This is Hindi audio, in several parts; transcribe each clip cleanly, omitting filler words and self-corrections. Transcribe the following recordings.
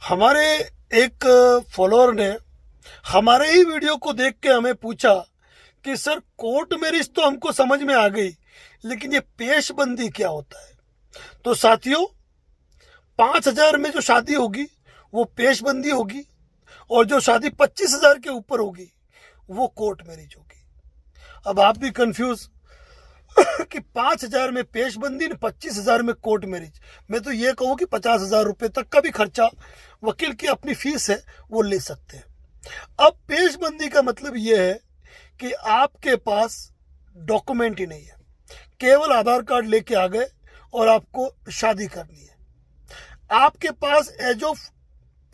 हमारे एक फॉलोअर ने हमारे ही वीडियो को देख के हमें पूछा कि सर कोर्ट मैरिज तो हमको समझ में आ गई, लेकिन ये पेशबंदी क्या होता है। तो साथियों, 5,000 में जो शादी होगी वो पेशबंदी होगी, और जो शादी 25,000 के ऊपर होगी वो कोर्ट मैरिज होगी। अब आप भी कंफ्यूज कि 5,000 में पेशबंदी ने 25,000 में कोर्ट मैरिज। मैं तो ये कहूँ कि 50,000 रुपये तक का भी खर्चा वकील की अपनी फीस है वो ले सकते हैं। अब पेशबंदी का मतलब ये है कि आपके पास डॉक्यूमेंट ही नहीं है, केवल आधार कार्ड लेके आ गए और आपको शादी करनी है। आपके पास एज ऑफ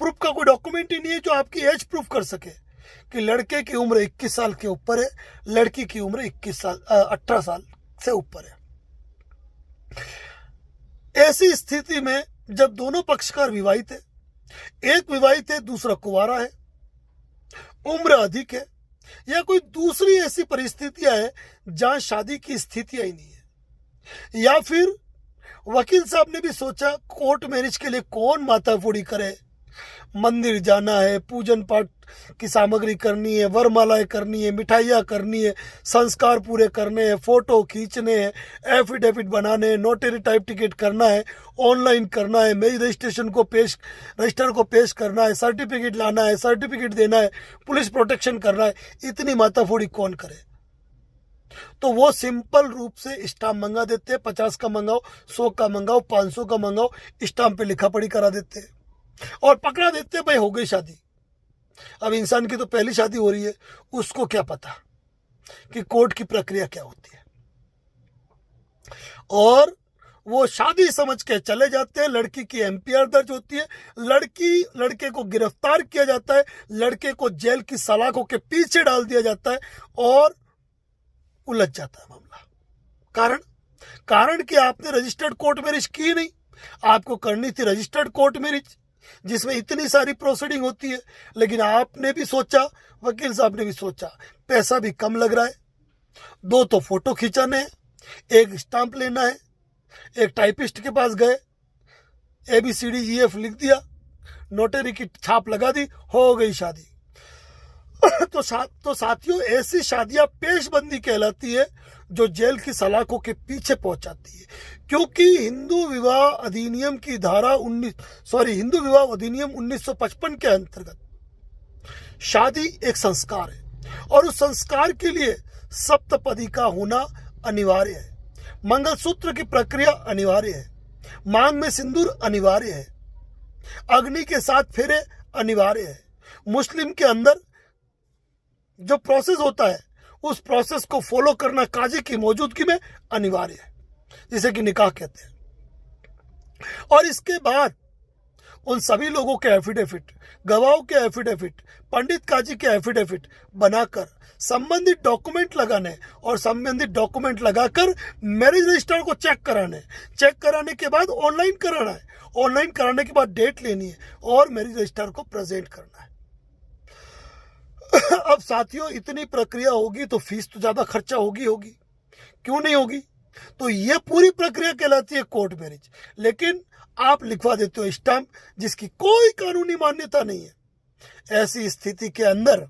प्रूफ का कोई डॉक्यूमेंट ही नहीं है जो आपकी एज प्रूफ कर सके कि लड़के की उम्र 21 साल के ऊपर है, लड़की की उम्र 18 साल से ऊपर है। ऐसी स्थिति में जब दोनों पक्षकार विवाहित है, एक विवाहित है दूसरा कुंवारा है, उम्र अधिक है, या कोई दूसरी ऐसी परिस्थितियां है जहां शादी की स्थितियां ही नहीं है, या फिर वकील साहब ने भी सोचा कोर्ट मैरिज के लिए कौन माथाफोड़ी करे, मंदिर जाना है, पूजन पाठ की सामग्री करनी है, वरमालाएं करनी है, मिठाइयाँ करनी है, संस्कार पूरे करने हैं, फोटो खींचने हैं, एफिडेविट बनाने हैं, नोटरी टाइप टिकट करना है, ऑनलाइन करना है, मैरिज रजिस्टर को पेश करना है, सर्टिफिकेट लाना है, सर्टिफिकेट देना है, पुलिस प्रोटेक्शन करना है। इतनी माथाफोड़ी कौन करे। तो वो सिंपल रूप से स्टाम्प मंगा देते हैं, 50 का मंगाओ, 100 का मंगाओ, 500 का मंगाओ, स्टाम्प पे लिखा पढ़ी करा देते हैं और पकड़ा देते हैं, भाई हो गई शादी। अब इंसान की तो पहली शादी हो रही है, उसको क्या पता कि कोर्ट की प्रक्रिया क्या होती है। और वो शादी समझ के चले जाते हैं, लड़की की एमपीआर दर्ज होती है, लड़के को गिरफ्तार किया जाता है, लड़के को जेल की सलाखों के पीछे डाल दिया जाता है और उलझ जाता है मामला। कारण कि आपने रजिस्टर्ड कोर्ट मैरिज की नहीं, आपको करनी थी रजिस्टर्ड कोर्ट मैरिज जिसमें इतनी सारी प्रोसीडिंग होती है। लेकिन आपने भी सोचा, वकील साहब ने भी सोचा, पैसा भी कम लग रहा है, 2 तो फोटो खिंचाने हैं, एक स्टाम्प लेना है, एक टाइपिस्ट के पास गए, ABCDEF लिख दिया, नोटरी की छाप लगा दी, हो गई शादी। तो साथियों, ऐसी शादियां पेशबंदी कहलाती है जो जेल की सलाखों के पीछे पहुंचाती है। क्योंकि हिंदू विवाह अधिनियम 1955 के अंतर्गत शादी एक संस्कार है और उस संस्कार के लिए सप्तपदी का होना अनिवार्य है, मंगलसूत्र की प्रक्रिया अनिवार्य है, मांग में सिंदूर अनिवार्य है, अग्नि के 7 फेरे अनिवार्य है। मुस्लिम के अंदर जो प्रोसेस होता है उस प्रोसेस को फॉलो करना काजी की मौजूदगी में अनिवार्य है, जिसे कि निकाह कहते हैं। और इसके बाद उन सभी लोगों के एफिडेविट, गवाहों के एफिडेविट, पंडित काजी के एफिडेविट बनाकर संबंधित डॉक्यूमेंट लगाने और संबंधित डॉक्यूमेंट लगाकर मैरिज रजिस्टर को चेक कराने के बाद ऑनलाइन कराना है, ऑनलाइन कराने के बाद डेट लेनी है और मैरिज रजिस्टर को प्रेजेंट करना है। अब साथियों, इतनी प्रक्रिया होगी तो फीस तो ज्यादा खर्चा होगी, क्यों नहीं होगी। तो ये पूरी प्रक्रिया कहलाती है कोर्ट मैरिज। लेकिन आप लिखवा देते हो स्टाम्प जिसकी कोई कानूनी मान्यता नहीं है। ऐसी स्थिति के अंदर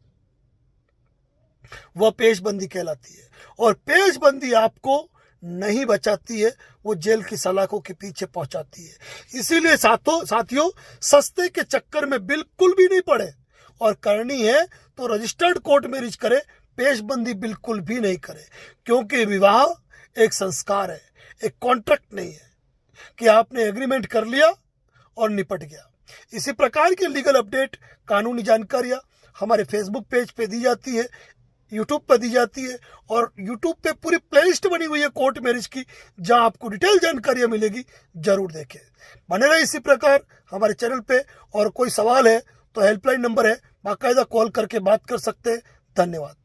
वह पेशबंदी कहलाती है और पेशबंदी आपको नहीं बचाती है, वो जेल की सलाखों के पीछे पहुंचाती है। इसीलिए साथियों, सस्ते के चक्कर में बिल्कुल भी नहीं पड़े और करनी है तो रजिस्टर्ड कोर्ट मैरिज करे, पेशबंदी बिल्कुल भी नहीं करे। क्योंकि विवाह एक संस्कार है, एक कॉन्ट्रैक्ट नहीं है कि आपने एग्रीमेंट कर लिया और निपट गया। इसी प्रकार के लीगल अपडेट, कानूनी जानकारियां हमारे फेसबुक पेज पे दी जाती है, यूट्यूब पे दी जाती है और यूट्यूब पे पूरी प्लेलिस्ट बनी हुई है कोर्ट मैरिज की, जहां आपको डिटेल जानकारियां मिलेगी। जरूर देखें, बने रहे इसी प्रकार हमारे चैनल पे। और कोई सवाल है तो हेल्पलाइन नंबर है, बाकायदा कॉल करके बात कर सकते हैं। धन्यवाद।